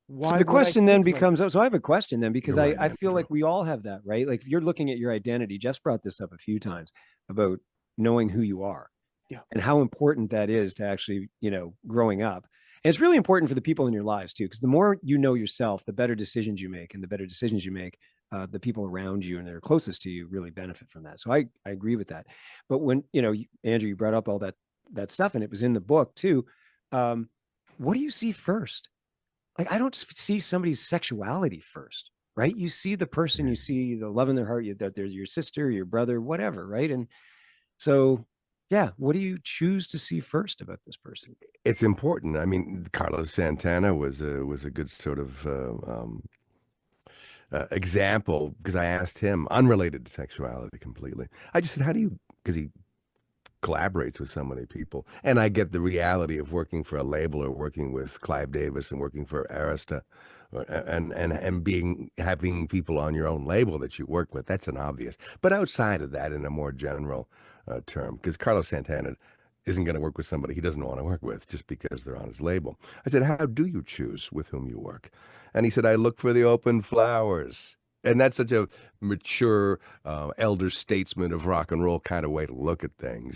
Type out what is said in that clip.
So Why the would I question then think like becomes, so I have a question then, because you're right, I feel Andrew? like we all have that, right? Like if you're looking at your identity, Jeff's brought this up a few times about knowing who you are Yeah. and how important that is to actually, growing up. And it's really important for the people in your lives too, because the more you know yourself, the better decisions you make, and the better decisions you make, the people around you and that are closest to you really benefit from that. So I agree with that. But when, Andrew, you brought up all that stuff and it was in the book too. Um, what do you see first? Like, I don't see somebody's sexuality first, right? You see the person, you see the love in their heart, that they're your sister, your brother, whatever, right? And so, yeah, what do you choose to see first about this person? It's important. I mean, Carlos Santana was a good sort of example because I asked him, unrelated to sexuality completely. I just said, "How do you?" Because he collaborates with so many people, and I get the reality of working for a label or working with Clive Davis and working for Arista, and being having people on your own label that you work with. That's an obvious. But outside of that, in a more general term, because Carlos Santana isn't going to work with somebody he doesn't want to work with just because they're on his label. I said, "How do you choose with whom you work?" And he said, "I look for the open flowers." And that's such a mature, elder statesman of rock and roll kind of way to look at things.